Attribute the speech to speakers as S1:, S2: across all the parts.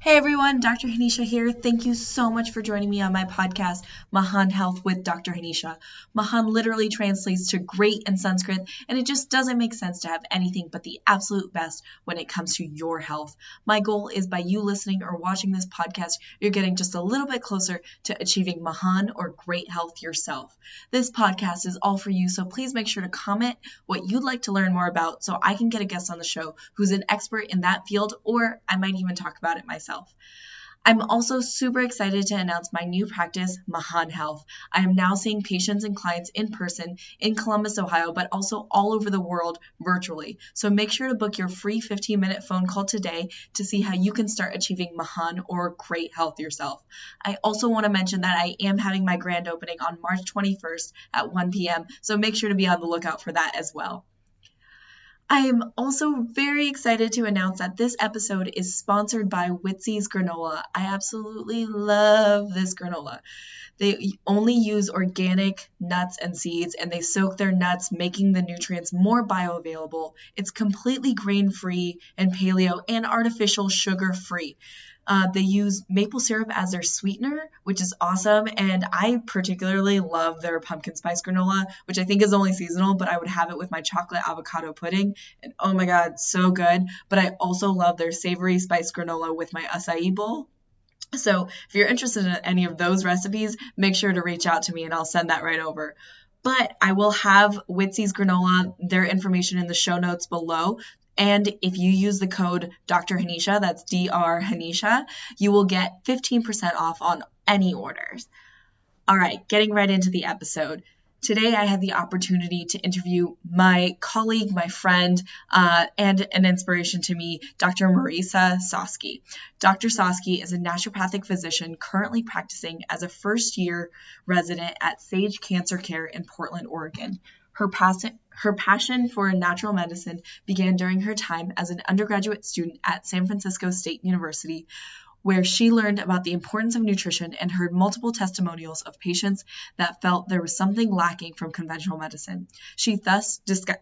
S1: Hey everyone, Dr. Hanisha here. Thank you so much for joining me on my podcast, Mahan Health with Dr. Hanisha. Mahan literally translates to great in Sanskrit, and it just doesn't make sense to have anything but the absolute best when it comes to your health. My goal is by you listening or watching this podcast, you're getting just a little bit closer to achieving Mahan or great health yourself. This podcast is all for you, so please make sure to comment what you'd like to learn more about so I can get a guest on the show who's an expert in that field, or I might even talk about it myself. I'm also super excited to announce my new practice, Mahan Health. I am now seeing patients and clients in person in Columbus, Ohio, but also all over the world virtually. So make sure to book your free 15-minute phone call today to see how you can start achieving Mahan or great health yourself. I also want to mention that I am having my grand opening on March 21st at 1 p.m., so make sure to be on the lookout for that as well. I am also very excited to announce that this episode is sponsored by Witzy's Granola. I absolutely love this granola. They only use organic nuts and seeds, and they soak their nuts, making the nutrients more bioavailable. It's completely grain-free and paleo and artificial sugar-free. They use maple syrup as their sweetener, which is awesome, and I particularly love their pumpkin spice granola, which I think is only seasonal, but I would have it with my chocolate avocado pudding, and oh my god, so good. But I also love their savory spice granola with my acai bowl. So if you're interested in any of those recipes, make sure to reach out to me and I'll send that right over. But I will have Witzy's Granola, their information in the show notes below. And if you use the code Dr. Hanisha, that's Dr. Hanisha, you will get 15% off on any orders. All right, getting right into the episode. Today, I had the opportunity to interview my colleague, my friend, and an inspiration to me, Dr. Marisa Soski. Dr. Soski is a naturopathic physician currently practicing as a first-year resident at Sage Cancer Care in Portland, Oregon. Her passion for natural medicine began during her time as an undergraduate student at San Francisco State University, where she learned about the importance of nutrition and heard multiple testimonials of patients that felt there was something lacking from conventional medicine. She thus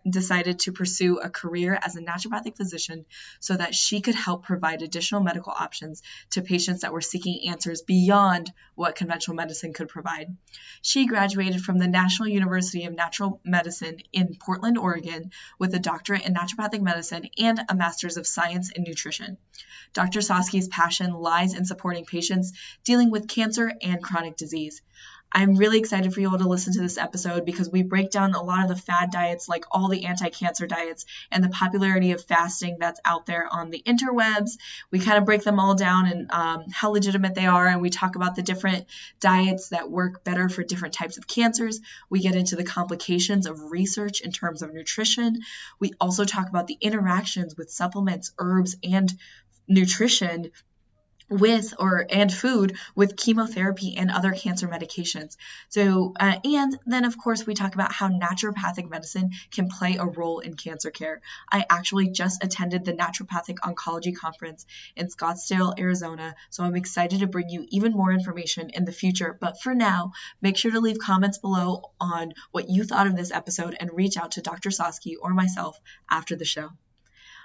S1: decided to pursue a career as a naturopathic physician so that she could help provide additional medical options to patients that were seeking answers beyond what conventional medicine could provide. She graduated from the National University of Natural Medicine in Portland, Oregon, with a doctorate in naturopathic medicine and a master's of science in nutrition. Dr. Soski's passion lies in supporting patients dealing with cancer and chronic disease. I'm really excited for you all to listen to this episode because we break down a lot of the fad diets, like all the anti-cancer diets and the popularity of fasting that's out there on the interwebs. We kind of break them all down and how legitimate they are, and we talk about the different diets that work better for different types of cancers. We get into the complications of research in terms of nutrition. We also talk about the interactions with supplements, herbs, and nutrition and food with chemotherapy and other cancer medications. So, and then of course we talk about how naturopathic medicine can play a role in cancer care. I actually just attended the Naturopathic Oncology Conference in Scottsdale, Arizona, so I'm excited to bring you even more information in the future. But for now, make sure to leave comments below on what you thought of this episode and reach out to Dr. Soski or myself after the show.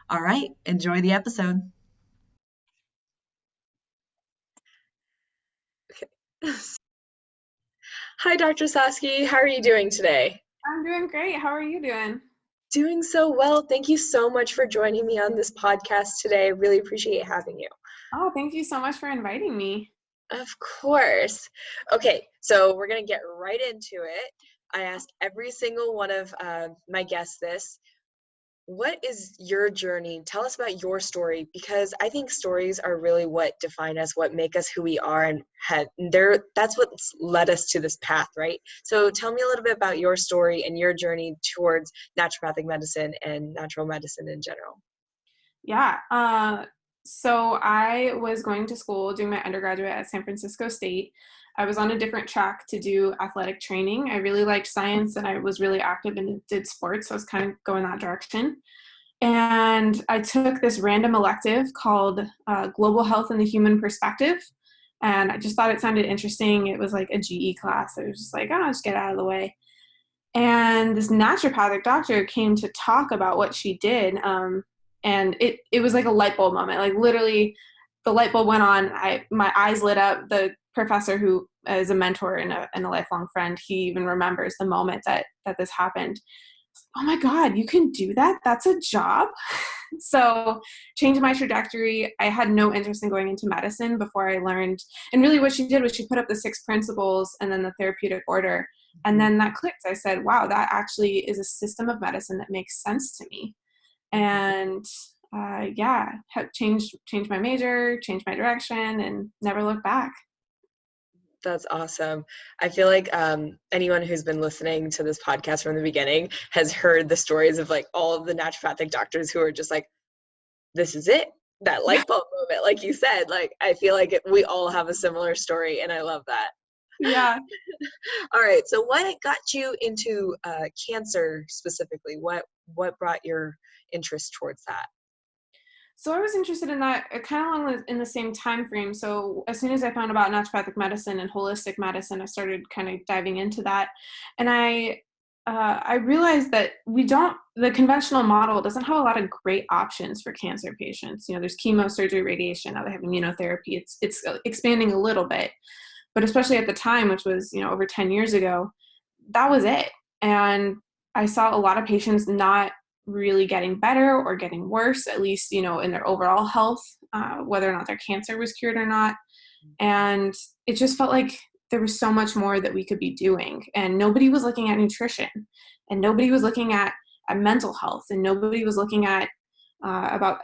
S1: All right, enjoy the episode. Hi, Dr. Soski. How are you doing today?
S2: I'm doing great. How are you doing?
S1: Doing so well. Thank you so much for joining me on this podcast today. I really appreciate having you.
S2: Oh, thank you so much for inviting me.
S1: Of course. Okay, so we're going to get right into it. I ask every single one of my guests this. What is your journey? Tell us about your story, because I think stories are really what define us, what make us who we are, and that's what's led us to this path, right? So tell me a little bit about your story and your journey towards naturopathic medicine and natural medicine in general.
S2: Yeah. So I was going to school, doing my undergraduate at San Francisco State. I was on a different track to do athletic training. I really liked science and I was really active and did sports, so I was kind of going that direction. And I took this random elective called Global Health and the Human Perspective. And I just thought it sounded interesting. It was like a GE class. I was just like, I'll just get out of the way. And this naturopathic doctor came to talk about what she did. And it was like a light bulb moment. Like literally the light bulb went on. My eyes lit up. The professor, who is a mentor and a lifelong friend, he even remembers the moment that this happened. Oh my God, you can do that? That's a job? So changed my trajectory. I had no interest in going into medicine before I learned. And really what she did was she put up the 6 principles and then the therapeutic order. And then that clicked. I said, wow, that actually is a system of medicine that makes sense to me. And have changed my major, changed my direction, and never looked back.
S3: That's awesome. I feel like anyone who's been listening to this podcast from the beginning has heard the stories of like all of the naturopathic doctors who are just like, this is it, that light bulb moment, like you said. Like, I feel like we all have a similar story, and I love that.
S2: Yeah.
S3: All right. So what got you into cancer specifically? What brought your interest towards that?
S2: So I was interested in that kind of along in the same time frame. So as soon as I found about naturopathic medicine and holistic medicine, I started kind of diving into that. And I realized that the conventional model doesn't have a lot of great options for cancer patients. There's chemo, surgery, radiation. Now they have immunotherapy. It's expanding a little bit, but especially at the time, which was, over 10 years ago, that was it. And I saw a lot of patients not really getting better or getting worse, at least, in their overall health, whether or not their cancer was cured or not. And it just felt like there was so much more that we could be doing. And nobody was looking at nutrition, and nobody was looking at mental health, and nobody was looking at about,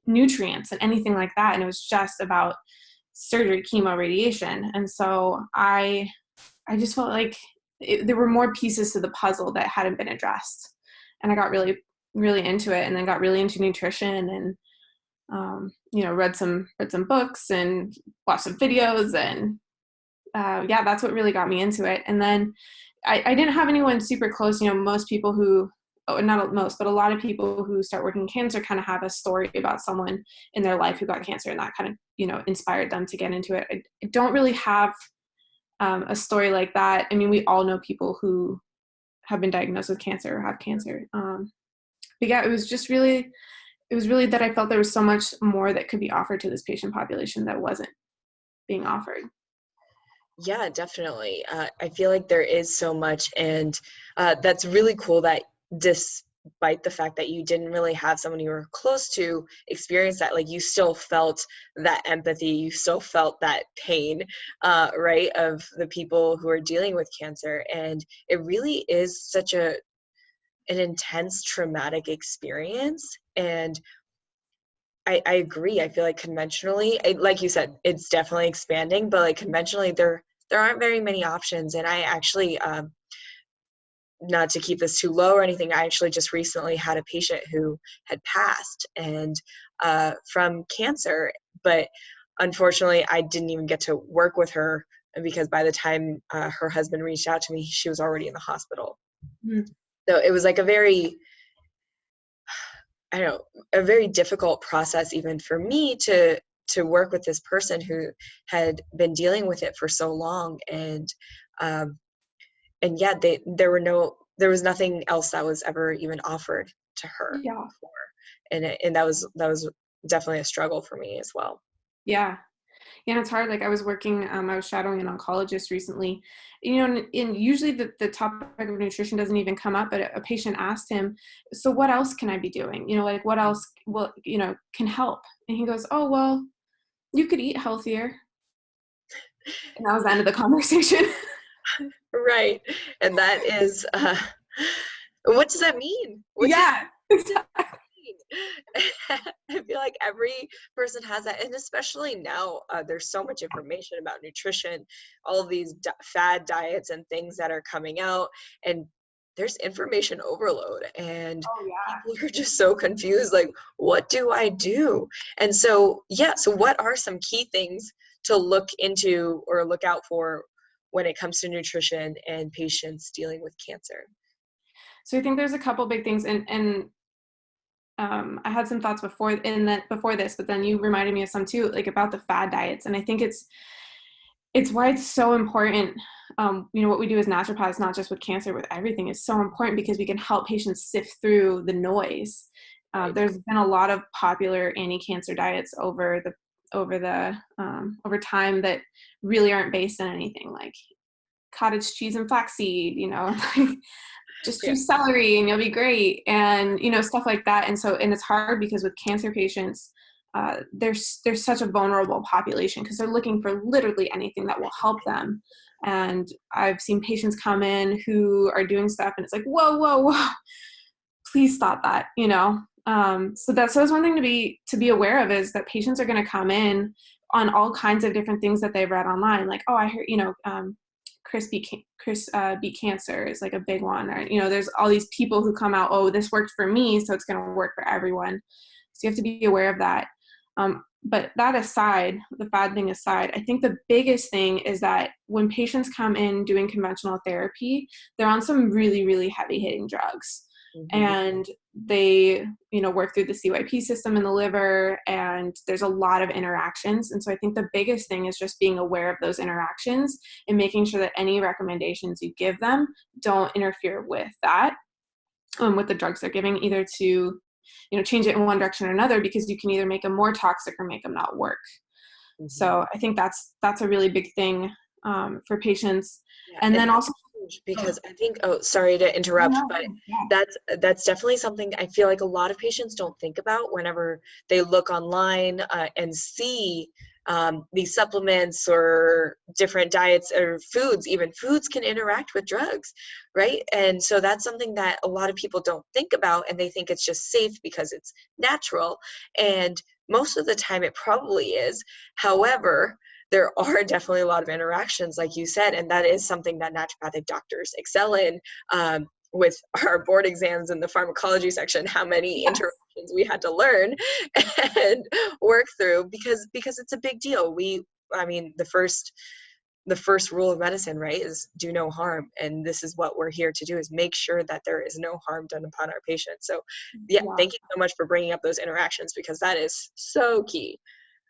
S2: nutrients and anything like that. And it was just about surgery, chemo, radiation. And so I just felt like there were more pieces to the puzzle that hadn't been addressed. And I got really, really into it, and then got really into nutrition, and read some books and watched some videos, and that's what really got me into it. And then I didn't have anyone super close. Most people who, not most, but a lot of people who start working in cancer kind of have a story about someone in their life who got cancer, and that kind of inspired them to get into it. I don't really have a story like that. I mean, we all know people who have been diagnosed with cancer or have cancer. But yeah, it was really that I felt there was so much more that could be offered to this patient population that wasn't being offered.
S3: Yeah, definitely. I feel like there is so much, and that's really cool that despite the fact that you didn't really have someone you were close to experience that, like, you still felt that empathy, you still felt that pain, right, of the people who are dealing with cancer. And it really is such an intense traumatic experience. And I agree. I feel like conventionally, like you said, it's definitely expanding, but like conventionally there aren't very many options. And I actually, not to keep this too low or anything, I actually just recently had a patient who had passed and from cancer, but unfortunately I didn't even get to work with her because by the time her husband reached out to me, she was already in the hospital. Mm-hmm. So it was like a very difficult process even for me to work with this person who had been dealing with it for so long. And yet there was nothing else that was ever even offered to her before. And that was definitely a struggle for me as well.
S2: Yeah, it's hard. Like I was shadowing an oncologist recently, and usually the topic of nutrition doesn't even come up, but a patient asked him, so what else can I be doing? Like what else can help? And he goes, oh, well, you could eat healthier. And that was the end of the conversation.
S3: Right. And that is, what does that mean?
S2: Exactly.
S3: I feel like every person has that, and especially now there's so much information about nutrition, all of these fad diets and things that are coming out, and there's information overload, and people are just so confused, like, what do I do? And so what are some key things to look into or look out for when it comes to nutrition and patients dealing with cancer?
S2: So I think there's a couple big things, and I had some thoughts before this, but then you reminded me of some too, like about the fad diets. And I think it's why it's so important. What we do as naturopaths, not just with cancer, with everything, is so important because we can help patients sift through the noise. There's been a lot of popular anti-cancer diets over over time that really aren't based on anything, like cottage cheese and flaxseed, like just choose celery and you'll be great, and stuff like that. And it's hard because with cancer patients, there's such a vulnerable population because they're looking for literally anything that will help them. And I've seen patients come in who are doing stuff and it's like, whoa, please stop that. So that's one thing to be aware of, is that patients are going to come in on all kinds of different things that they've read online, like, oh, I heard, Chris beat cancer is like a big one, or there's all these people who come out, oh, this worked for me, so it's going to work for everyone. So you have to be aware of that. But that aside, the bad thing aside, I think the biggest thing is that when patients come in doing conventional therapy, they're on some really, really heavy hitting drugs. Mm-hmm. And they, work through the CYP system in the liver, and there's a lot of interactions. And so I think the biggest thing is just being aware of those interactions and making sure that any recommendations you give them don't interfere with that, with the drugs they're giving, either to, change it in one direction or another, because you can either make them more toxic or make them not work. Mm-hmm. So I think that's a really big thing for patients. Yeah, and then also,
S3: because I think, sorry to interrupt, but that's definitely something I feel like a lot of patients don't think about whenever they look online and see these supplements or different diets or foods. Even foods can interact with drugs, right? And so that's something that a lot of people don't think about, and they think it's just safe because it's natural. And most of the time it probably is. However, there are definitely a lot of interactions, like you said, and that is something that naturopathic doctors excel in. With our board exams in the pharmacology section, how many interactions we had to learn and work through, because it's a big deal. The first rule of medicine, right, is do no harm, and this is what we're here to do, is make sure that there is no harm done upon our patients. So thank you so much for bringing up those interactions, because that is so key.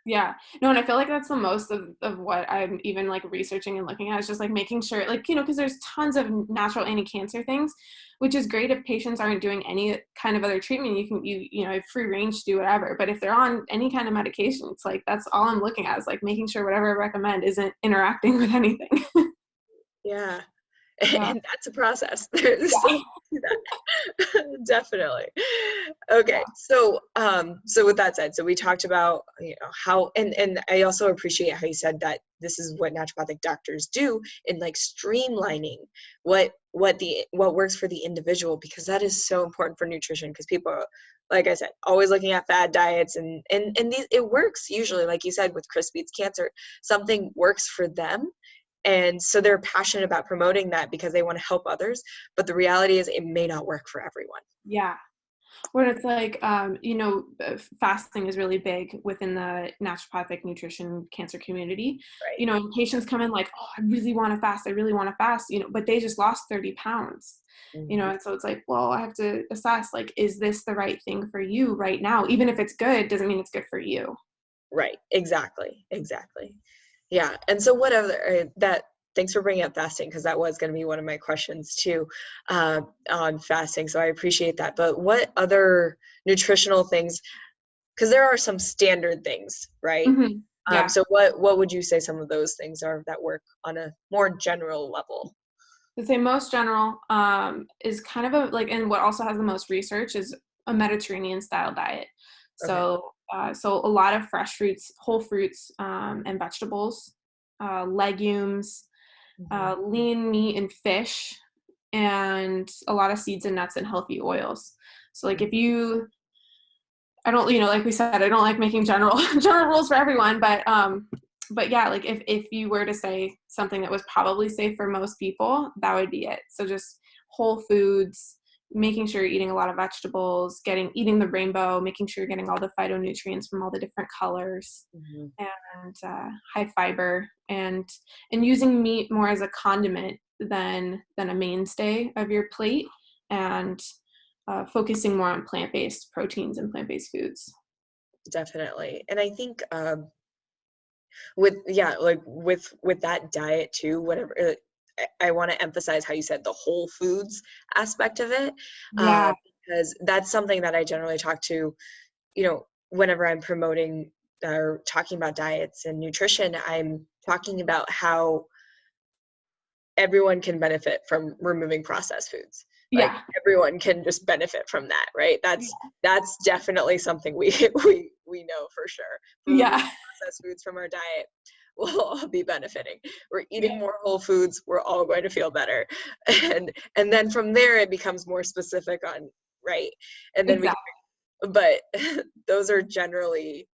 S2: Yeah, no, and I feel like that's the most of what I'm even like researching and looking at, is just like making sure, like, because there's tons of natural anti-cancer things, which is great if patients aren't doing any kind of other treatment. You have free range to do whatever. But if they're on any kind of medication, it's like, that's all I'm looking at, is like making sure whatever I recommend isn't interacting with anything.
S3: Yeah. And that's a process. There's that. Definitely. Okay. So with that said, so we talked about, how, and I also appreciate how you said that this is what naturopathic doctors do in like streamlining what works for the individual, because that is so important for nutrition, because people are, like I said, always looking at fad diets, and these, it works usually, like you said, with Chris beats cancer, something works for them. And so they're passionate about promoting that because they want to help others. But the reality is it may not work for everyone.
S2: Yeah. Where it's like, fasting is really big within the naturopathic nutrition cancer community. Right. And patients come in like, oh, I really want to fast, but they just lost 30 pounds. Mm-hmm. And so it's like, well, I have to assess, like, is this the right thing for you right now? Even if it's good, doesn't mean it's good for you.
S3: Right. Exactly. Yeah. And so what other, thanks for bringing up fasting, because that was going to be one of my questions too, on fasting. So I appreciate that. But what other nutritional things, because there are some standard things, right? Mm-hmm. Yeah. So what would you say some of those things are that work on a more general level?
S2: I'd say most general is kind of and what also has the most research is a Mediterranean style diet. So, so a lot of fresh fruits, whole fruits, and vegetables, legumes, lean meat and fish, and a lot of seeds and nuts and healthy oils. So like I don't, like we said, I don't like making general rules for everyone, but yeah, like if you were to say something that was probably safe for most people, that would be it. So just whole foods, making sure you're eating a lot of vegetables, eating the rainbow, making sure you're getting all the phytonutrients from all the different colors, mm-hmm. and high fiber, and using meat more as a condiment than a mainstay of your plate, and focusing more on plant-based proteins and plant-based foods.
S3: Definitely. And I think with that diet too, whatever, I want to emphasize how you said the whole foods aspect of it, because that's something that I generally talk to, whenever I'm promoting are talking about diets and nutrition, I'm talking about how everyone can benefit from removing processed foods. Like everyone can just benefit from that, right? That's definitely something we know for sure. Processed foods from our diet, we'll all be benefiting. We're eating more whole foods, we're all going to feel better. And then from there it becomes more specific on, right? And then but those are generally,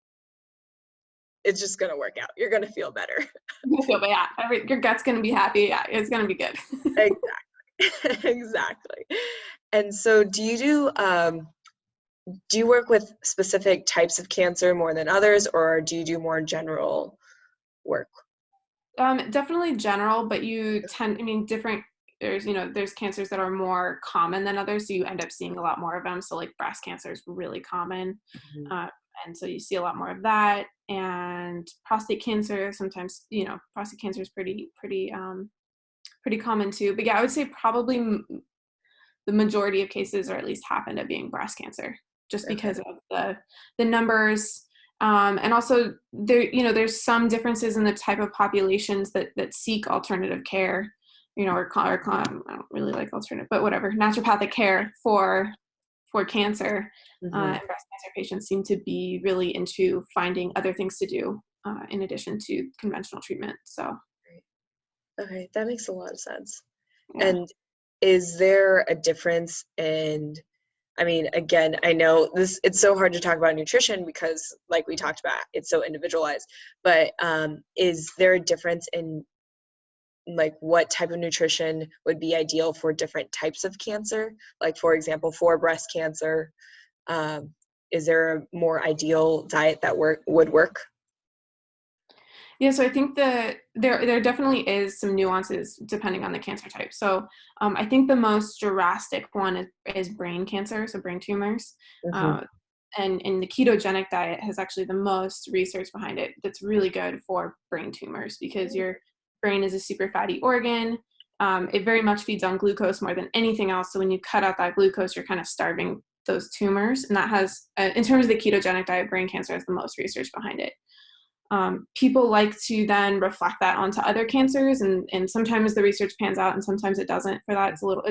S3: it's just going to work out. You're going to feel better.
S2: Your gut's going to be happy. Yeah, it's going to be good.
S3: Exactly. And so do you work with specific types of cancer more than others, or do you do more general work?
S2: Definitely general, but there's cancers that are more common than others, so you end up seeing a lot more of them. So like breast cancer is really common. And so you see a lot more of that, and prostate cancer sometimes, prostate cancer is pretty common too. But yeah, I would say probably the majority of cases, or at least half, end up being breast cancer, just because of the numbers. And also there's some differences in the type of populations that seek alternative care, or I don't really like alternative, but whatever, naturopathic care for cancer. And breast cancer patients seem to be really into finding other things to do in addition to conventional treatment. So.
S3: Okay, that makes a lot of sense. Yeah. And is there a difference in, I mean, again, I know it's so hard to talk about nutrition because, like we talked about, it's so individualized, but is there a difference in like what type of nutrition would be ideal for different types of cancer? Like, for example, for breast cancer, is there a more ideal diet that would work?
S2: Yeah, so I think that there definitely is some nuances depending on the cancer type. So I think the most drastic one is brain cancer, so brain tumors. And the ketogenic diet has actually the most research behind it that's really good for brain tumors, because your brain is a super fatty organ. It very much feeds on glucose more than anything else. So when you cut out that glucose, you're kind of starving those tumors. And that has, in terms of the ketogenic diet, brain cancer has the most research behind it. People like to then reflect that onto other cancers, and sometimes the research pans out and sometimes it doesn't. For that, it's a little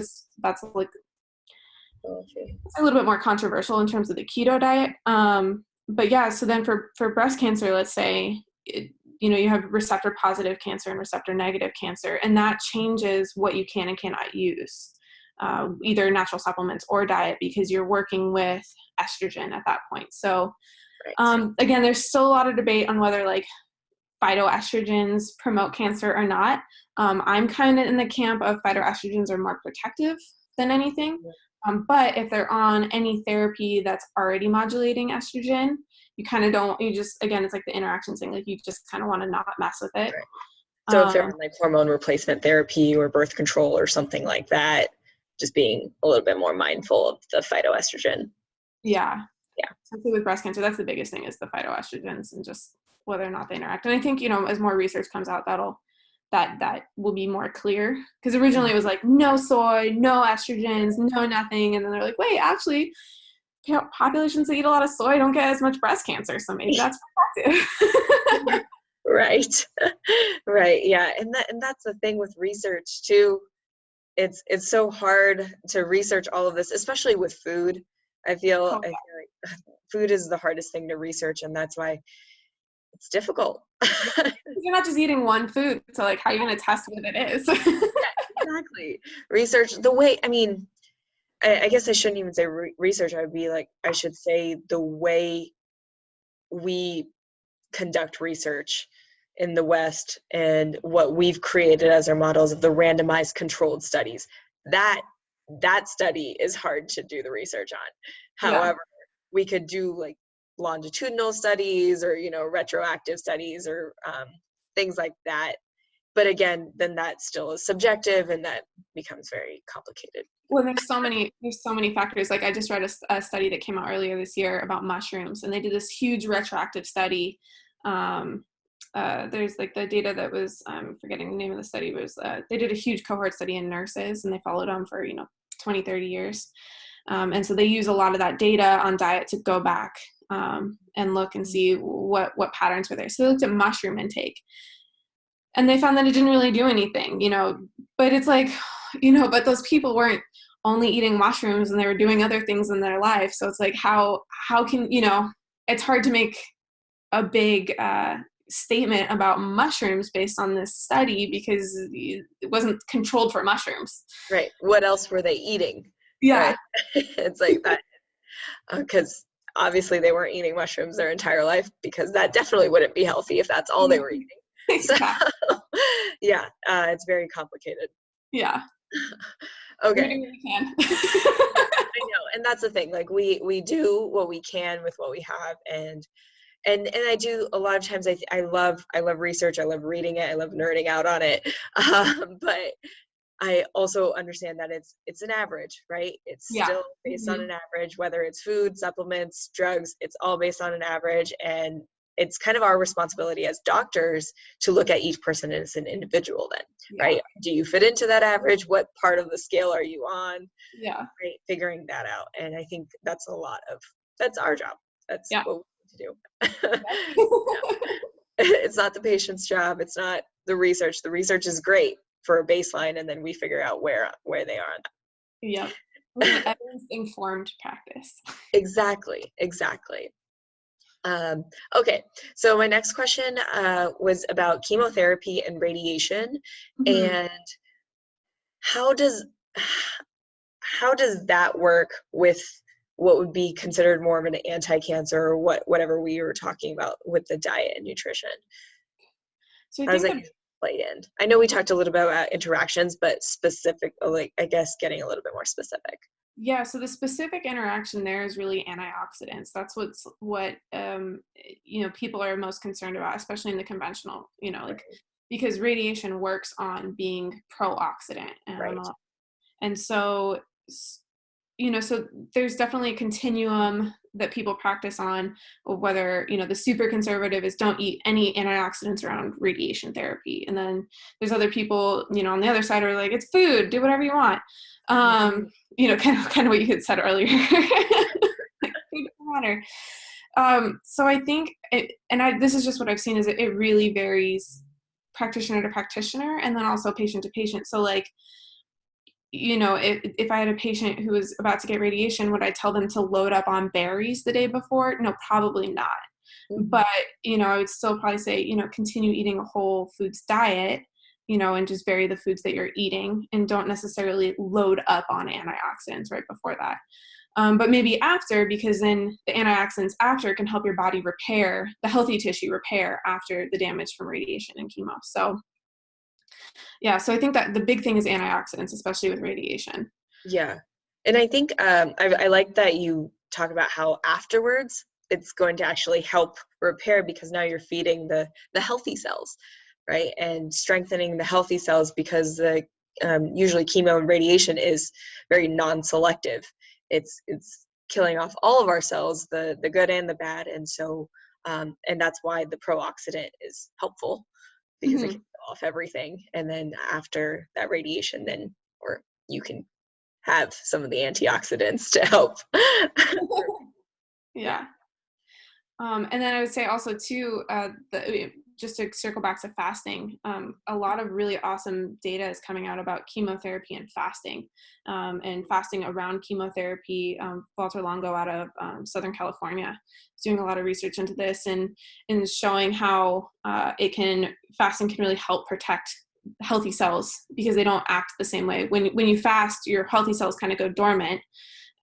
S2: bit more controversial in terms of the keto diet. But yeah, so then for breast cancer, let's say, you have receptor positive cancer and receptor negative cancer, and that changes what you can and cannot use, either natural supplements or diet, because you're working with estrogen at that point. So again, there's still a lot of debate on whether like phytoestrogens promote cancer or not. I'm kind of in the camp of phytoestrogens are more protective than anything. But if they're on any therapy that's already modulating estrogen, you kind of don't, again, it's like the interaction thing, like you just kind of want to not mess with it.
S3: Right. So if they're on like hormone replacement therapy or birth control or something like that, just being a little bit more mindful of the phytoestrogen.
S2: Yeah. Especially with breast cancer, that's the biggest thing, is the phytoestrogens and just whether or not they interact. And I think, as more research comes out, that will be more clear, because originally it was like no soy, no estrogens, no nothing, and then they're like, wait, actually populations that eat a lot of soy don't get as much breast cancer, so maybe that's protective.
S3: Right. Yeah. And that's the thing with research too. It's so hard to research all of this, especially with food. I feel like food is the hardest thing to research, and that's why it's difficult.
S2: You're not just eating one food, so like how are you going to test what it is?
S3: Yeah, exactly. Research the way, I guess I shouldn't even say research. I should say the way we conduct research in the West and what we've created as our models of the randomized controlled studies. That study is hard to do the research on. However, we could do like longitudinal studies or, retroactive studies or things like that. But again, then that still is subjective, and that becomes very complicated.
S2: Well, there's so many factors. Like I just read a study that came out earlier this year about mushrooms, and they did this huge retroactive study. There's like the data that was, I'm forgetting the name of the study, was they did a huge cohort study in nurses, and they followed them for 20, 30 years. And so they use a lot of that data on diet to go back and look and see what patterns were there. So they looked at mushroom intake, and they found that it didn't really do anything, but it's like, but those people weren't only eating mushrooms, and they were doing other things in their life. So it's like, how can, it's hard to make a big statement about mushrooms based on this study because it wasn't controlled for mushrooms.
S3: Right. What else were they eating?
S2: Yeah.
S3: Right? It's like that, because obviously they weren't eating mushrooms their entire life, because that definitely wouldn't be healthy if that's all they were eating. So, yeah, it's very complicated.
S2: Yeah.
S3: Okay.
S2: We're doing what we can.
S3: I know, and that's the thing. Like we do what we can with what we have, and I do a lot of times. I love research. I love reading it. I love nerding out on it. But I also understand that it's an average, right? It's still based on an average, whether it's food, supplements, drugs, it's all based on an average. And it's kind of our responsibility as doctors to look at each person as an individual then, right? Do you fit into that average? What part of the scale are you on?
S2: Yeah.
S3: Right? Figuring that out. And I think that's that's our job. That's what we need to do. It's not the patient's job. It's not the research. The research is great for a baseline, and then we figure out where they are on that.
S2: Yeah. Evidence-informed practice.
S3: Exactly. Okay, so my next question was about chemotherapy and radiation, and how does that work with what would be considered more of an anti-cancer, or whatever we were talking about with the diet and nutrition?
S2: So
S3: how does that play in? I know we talked a little bit about interactions, but specific, like, I guess getting a little bit more specific.
S2: Yeah, so the specific interaction there is really antioxidants. That's what people are most concerned about, especially in the conventional, because radiation works on being pro-oxidant. And so, so there's definitely a continuum that people practice on, whether, the super conservative is don't eat any antioxidants around radiation therapy. And then there's other people, on the other side are like, it's food, do whatever you want. Kind of what you had said earlier. Like, food doesn't matter. So I think this is just what I've seen, is it really varies practitioner to practitioner, and then also patient to patient. So like, if I had a patient who was about to get radiation, would I tell them to load up on berries the day before? No, probably not. But, I would still probably say, continue eating a whole foods diet, and just vary the foods that you're eating, and don't necessarily load up on antioxidants right before that. But maybe after, because then the antioxidants after can help your body repair, the healthy tissue repair after the damage from radiation and chemo. So yeah, so I think that the big thing is antioxidants, especially with radiation.
S3: Yeah. And I think I like that you talk about how afterwards it's going to actually help repair, because now you're feeding the healthy cells, right? And strengthening the healthy cells, because the usually chemo and radiation is very non-selective. It's killing off all of our cells, the good and the bad. And so, and that's why the pro-oxidant is helpful, because it can kill off everything. And then after that radiation, or you can have some of the antioxidants to help.
S2: Yeah. And then I would say also too, just to circle back to fasting, a lot of really awesome data is coming out about chemotherapy and fasting around chemotherapy. Walter Longo out of Southern California is doing a lot of research into this, and showing how fasting can really help protect healthy cells, because they don't act the same way. When you fast, your healthy cells kind of go dormant,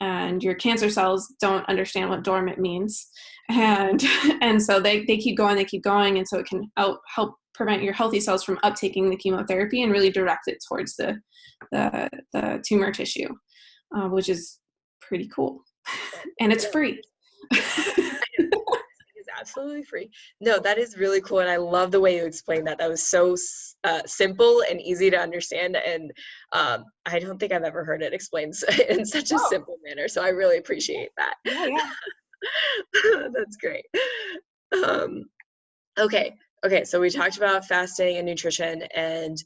S2: and your cancer cells don't understand what dormant means. And so they keep going. And so it can help prevent your healthy cells from uptaking the chemotherapy and really direct it towards the tumor tissue, which is pretty cool. And it's free.
S3: Absolutely free. No, that is really cool. And I love the way you explained that. That was so simple and easy to understand. And I don't think I've ever heard it explained in such a simple manner. So I really appreciate that.
S2: Yeah.
S3: That's great. Okay. So we talked about fasting and nutrition. And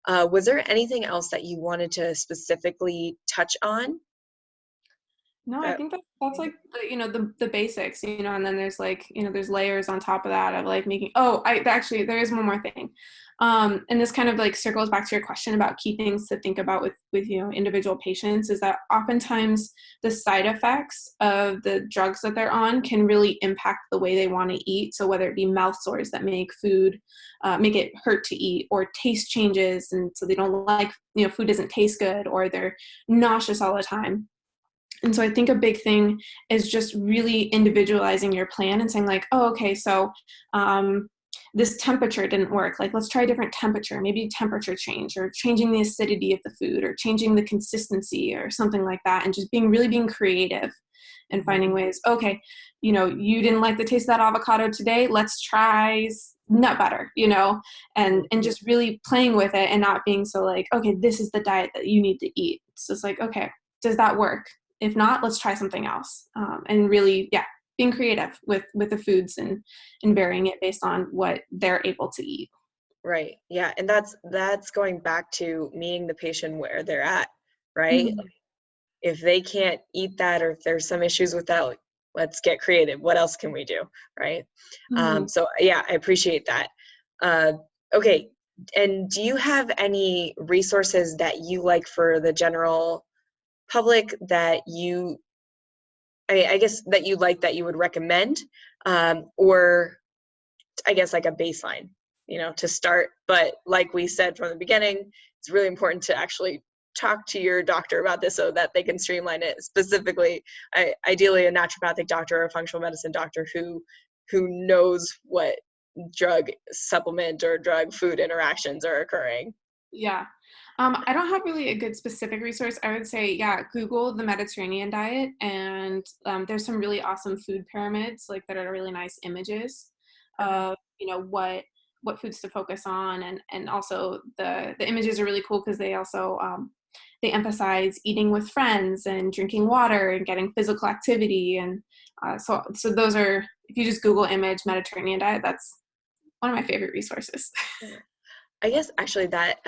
S3: was there anything else that you wanted to specifically touch on?
S2: No, I think that's like the basics, and then there's like, there's layers on top of that of like making, actually there is one more thing. And this kind of like circles back to your question about key things to think about with individual patients, is that oftentimes the side effects of the drugs that they're on can really impact the way they want to eat. So whether it be mouth sores that make it hurt to eat, or taste changes, and so they don't like, food doesn't taste good, or they're nauseous all the time. And so I think a big thing is just really individualizing your plan and saying like, oh, okay, so this temperature didn't work. Like, let's try a different temperature, maybe temperature change, or changing the acidity of the food, or changing the consistency, or something like that. And just being creative and finding ways. Okay, you didn't like the taste of that avocado today. Let's try nut butter, and just really playing with it, and not being so like, okay, this is the diet that you need to eat. So it's like, okay, does that work? If not, let's try something else. And really, being creative with the foods, and varying it based on what they're able to eat.
S3: Right. Yeah. And that's going back to meeting the patient where they're at, right?
S2: Mm-hmm.
S3: If they can't eat that, or if there's some issues with that, like, let's get creative. What else can we do? Right.
S2: Mm-hmm.
S3: So yeah, I appreciate that. Okay. And do you have any resources that you like for the general public that I guess that you like, that you would recommend, or I guess like a baseline, to start? But like we said from the beginning, it's really important to actually talk to your doctor about this so that they can streamline it. Specifically, ideally a naturopathic doctor or a functional medicine doctor who knows what drug supplement or drug food interactions are occurring.
S2: Yeah. I don't have really a good specific resource. I would say, Google the Mediterranean diet, and there's some really awesome food pyramids, like, that are really nice images of, what foods to focus on. And also the images are really cool because they also, they emphasize eating with friends, and drinking water, and getting physical activity. And so those are, if you just Google image Mediterranean diet, that's one of my favorite resources.
S3: I guess actually that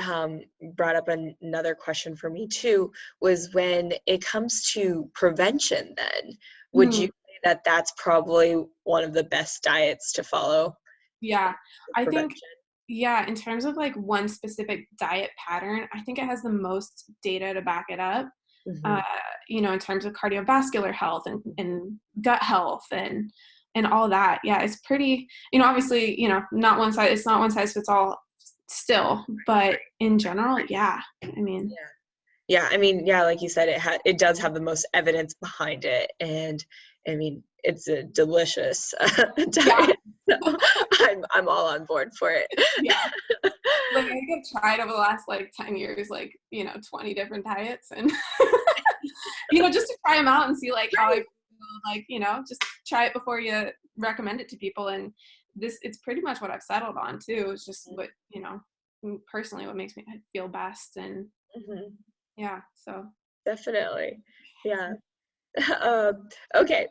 S3: brought up another question for me too, was when it comes to prevention, then would you say that that's probably one of the best diets to follow?
S2: Yeah, I think,
S3: Prevention.
S2: in terms of like one specific diet pattern, I think it has the most data to back it up.
S3: Hmm.
S2: Uh, in terms of cardiovascular health, and gut health, and all that. Yeah, it's pretty, obviously, it's not one size fits all still, but in general, I mean,
S3: Yeah, I mean, yeah, like you said, it does have the most evidence behind it, and I mean, it's a delicious
S2: yeah,
S3: diet. So I'm all on board for it.
S2: yeah. Like, I think I've tried over the last like 10 years, like, 20 different diets, and just to try them out and see like how I feel, like, just try it before you recommend it to people. And it's pretty much what I've settled on too. It's just what, personally, what makes me feel best. And
S3: Mhm.
S2: so.
S3: Definitely. Yeah. Okay.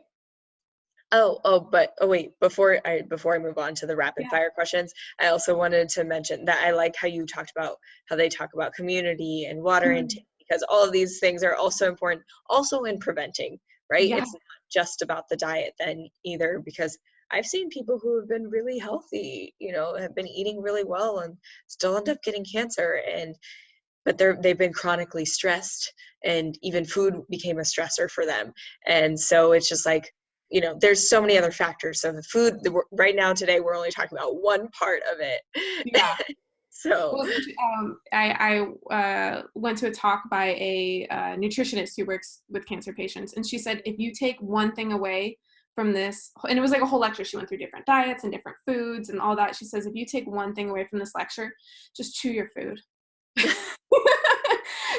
S3: Wait, before I move on to the rapid
S2: Yeah.
S3: fire questions, I also wanted to mention that I like how you talked about how they talk about community and water
S2: Mhm.
S3: intake, because all of these things are also important, also in preventing, right?
S2: Yeah.
S3: It's not just about the diet then either, because I've seen people who have been really healthy, have been eating really well, and still end up getting cancer, but they've been chronically stressed, and even food became a stressor for them. And so it's just like, there's so many other factors. So the food, right now today, we're only talking about one part of it.
S2: Yeah.
S3: So
S2: Well, I went to a talk by a nutritionist who works with cancer patients, and she said, if you take one thing away from this, and it was like a whole lecture, she went through different diets and different foods and all that. She says, if you take one thing away from this lecture, just chew your food.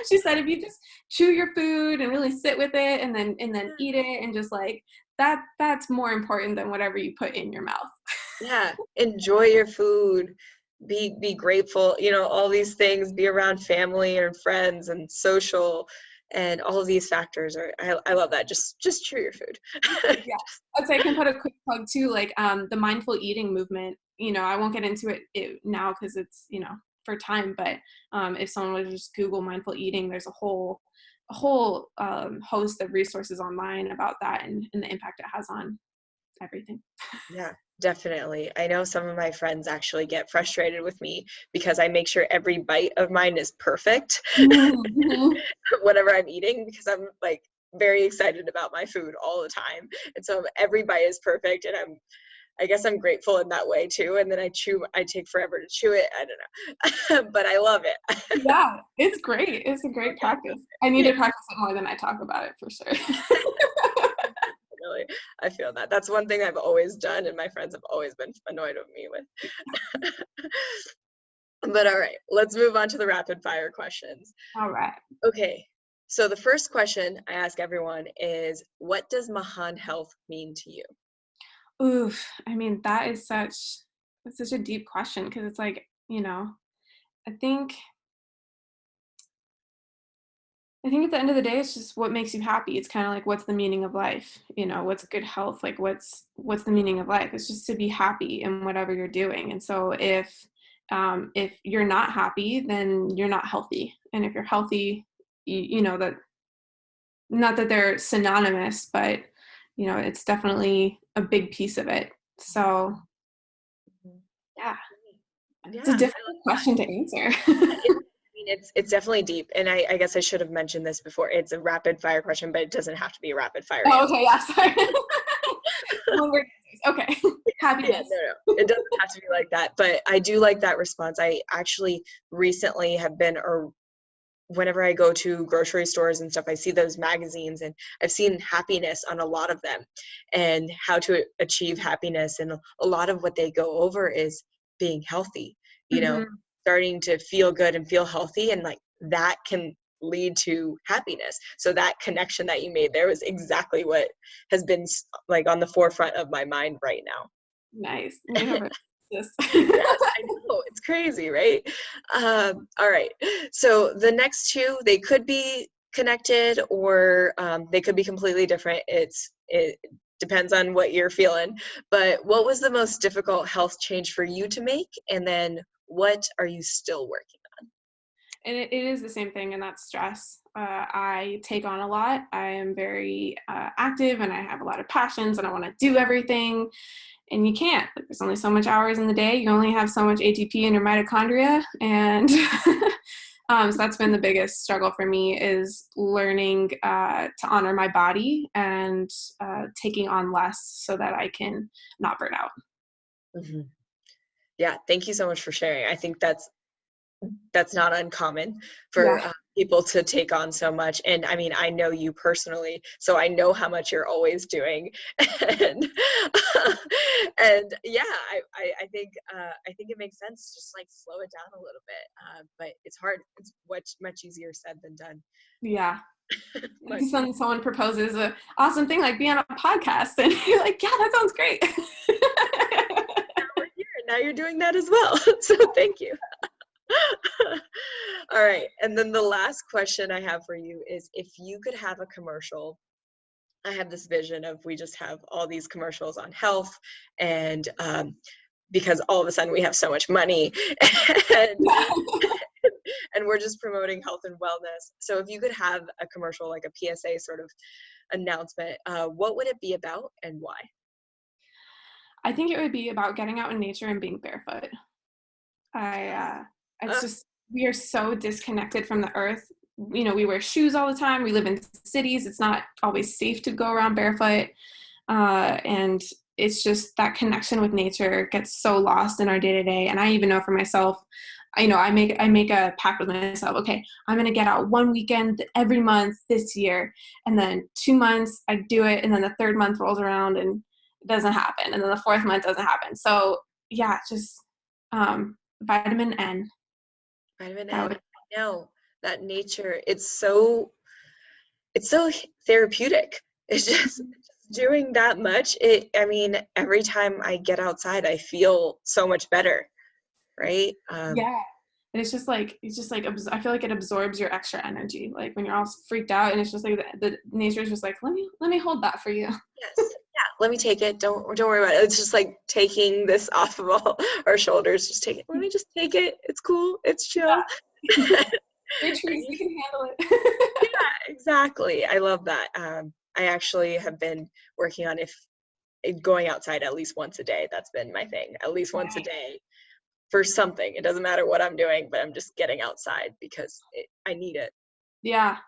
S2: She said, if you just chew your food and really sit with it, and then eat it, and just like that's more important than whatever you put in your mouth.
S3: yeah, enjoy your food, be grateful, all these things, be around family and friends and social, and all of these factors are, I love that. Just chew your food.
S2: Yeah, I'd say I can put a quick plug too, like the mindful eating movement. I won't get into it now because it's for time, but if someone would just Google mindful eating, there's a whole whole host of resources online about that and the impact it has on everything.
S3: Yeah, definitely. I know some of my friends actually get frustrated with me because I make sure every bite of mine is perfect whatever I'm eating, because I'm like very excited about my food all the time. And so every bite is perfect, and I guess I'm grateful in that way too. And then I take forever to chew it. I don't know, but I love it.
S2: Yeah, it's great. It's a great practice. I need to practice it more than I talk about it, for sure.
S3: Really, I feel that. That's one thing I've always done, and my friends have always been annoyed with me with. But all right, let's move on to the rapid fire questions.
S2: All right.
S3: Okay, so the first question I ask everyone is, what does Mahan Health mean to you?
S2: Oof. I mean, that's such a deep question, because it's like, I think at the end of the day, it's just what makes you happy. It's kind of like, what's the meaning of life? What's good health? Like, what's the meaning of life? It's just to be happy in whatever you're doing. And so if you're not happy, then you're not healthy. And if you're healthy, that, not that they're synonymous, but it's definitely a big piece of it. So yeah, it's a difficult question to answer.
S3: It's definitely deep, and I guess I should have mentioned this before. It's a rapid fire question, but it doesn't have to be a rapid fire.
S2: Oh, okay, yeah, sorry. Okay. Happiness.
S3: Yeah, no, it doesn't have to be like that, but I do like that response. I actually recently have been, or whenever I go to grocery stores and stuff, I see those magazines, and I've seen happiness on a lot of them and how to achieve happiness. And a lot of what they go over is being healthy, starting to feel good and feel healthy. And like that can lead to happiness. So that connection that you made there was exactly what has been like on the forefront of my mind right now.
S2: Nice.
S3: Yes, I know. It's crazy, right? All right. So the next two, they could be connected, or they could be completely different. It depends on what you're feeling. But what was the most difficult health change for you to make? And then what are you still working on?
S2: And it is the same thing, and that's stress. I take on a lot. I am very active, and I have a lot of passions, and I want to do everything. And you can't. Like, there's only so much hours in the day. You only have so much ATP in your mitochondria. And so that's been the biggest struggle for me, is learning to honor my body and taking on less so that I can not burn out.
S3: Mm-hmm. Yeah, thank you so much for sharing. I think that's not uncommon for people to take on so much. And I mean, I know you personally, so I know how much you're always doing. And yeah, I think it makes sense to just like slow it down a little bit. But it's hard. It's much easier said than done.
S2: Yeah. When someone proposes an awesome thing like being on a podcast, and you're like, yeah, that sounds great.
S3: Now we're here, and now you're doing that as well. So thank you. All right. And then the last question I have for you is, if you could have a commercial, I have this vision of, we just have all these commercials on health, and because all of a sudden we have so much money and, and we're just promoting health and wellness. So if you could have a commercial, like a PSA sort of announcement, what would it be about and why?
S2: I think it would be about getting out in nature and being barefoot. It's just, we are so disconnected from the earth. We wear shoes all the time. We live in cities. It's not always safe to go around barefoot. And it's just that connection with nature gets so lost in our day-to-day. And I even know for myself, I make a pact with myself. Okay, I'm going to get out one weekend every month this year. And then 2 months I do it. And then the third month rolls around and it doesn't happen. And then the fourth month doesn't happen. So yeah, just vitamin N.
S3: Vitamin N. I know that nature, it's so therapeutic. It's just doing that much. I mean, every time I get outside, I feel so much better, right?
S2: Yeah. And it's just like I feel like it absorbs your extra energy. Like when you're all freaked out, and it's just like the nature is just like, let me hold that for you.
S3: Yes. Yeah. Let me take it. Don't worry about it. It's just like taking this off of all our shoulders. Just take it. Let me just take it. It's cool. It's chill. Yeah.
S2: We're trees, we can handle it.
S3: Yeah, exactly. I love that. I actually have been working on going outside at least once a day. That's been my thing. At least once a day for something. It doesn't matter what I'm doing, but I'm just getting outside because I need it.
S2: Yeah.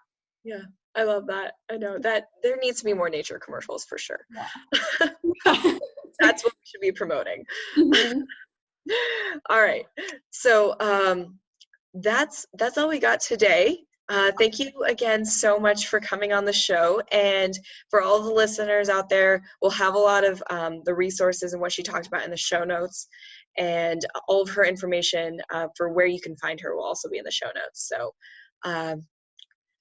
S3: Yeah, I love that. I know that there needs to be more nature commercials for sure.
S2: Yeah.
S3: That's what we should be promoting.
S2: Mhm.
S3: All right. So that's all we got today. Thank you again so much for coming on the show. And for all the listeners out there, we'll have a lot of the resources and what she talked about in the show notes. And all of her information for where you can find her will also be in the show notes.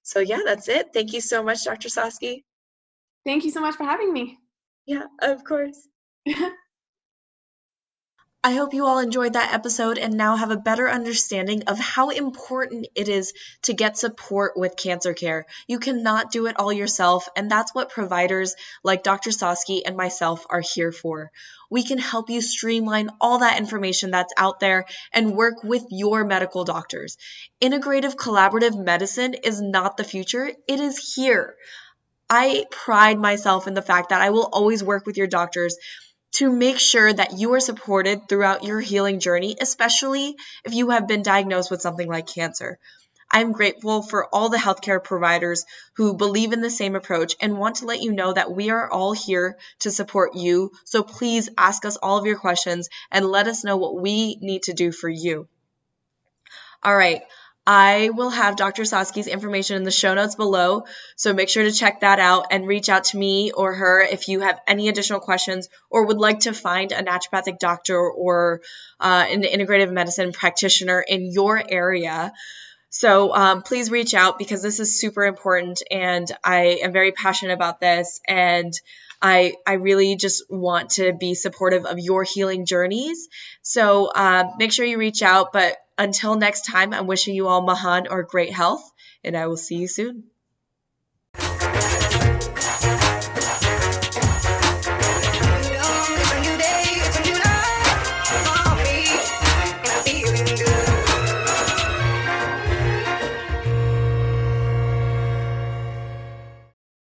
S3: So yeah, that's it. Thank you so much, Dr. Soski.
S2: Thank you so much for having me.
S3: Yeah, of course.
S1: I hope you all enjoyed that episode and now have a better understanding of how important it is to get support with cancer care. You cannot do it all yourself, and that's what providers like Dr. Soski and myself are here for. We can help you streamline all that information that's out there and work with your medical doctors. Integrative collaborative medicine is not the future, it is here. I pride myself in the fact that I will always work with your doctors to make sure that you are supported throughout your healing journey, especially if you have been diagnosed with something like cancer. I'm grateful for all the healthcare providers who believe in the same approach and want to let you know that we are all here to support you. So please ask us all of your questions and let us know what we need to do for you. All right. I will have Dr. Soski's information in the show notes below, so make sure to check that out and reach out to me or her if you have any additional questions or would like to find a naturopathic doctor or an integrative medicine practitioner in your area. So please reach out because this is super important and I am very passionate about this and I really just want to be supportive of your healing journeys. So make sure you reach out. But until next time, I'm wishing you all Mahan or great health and I will see you soon.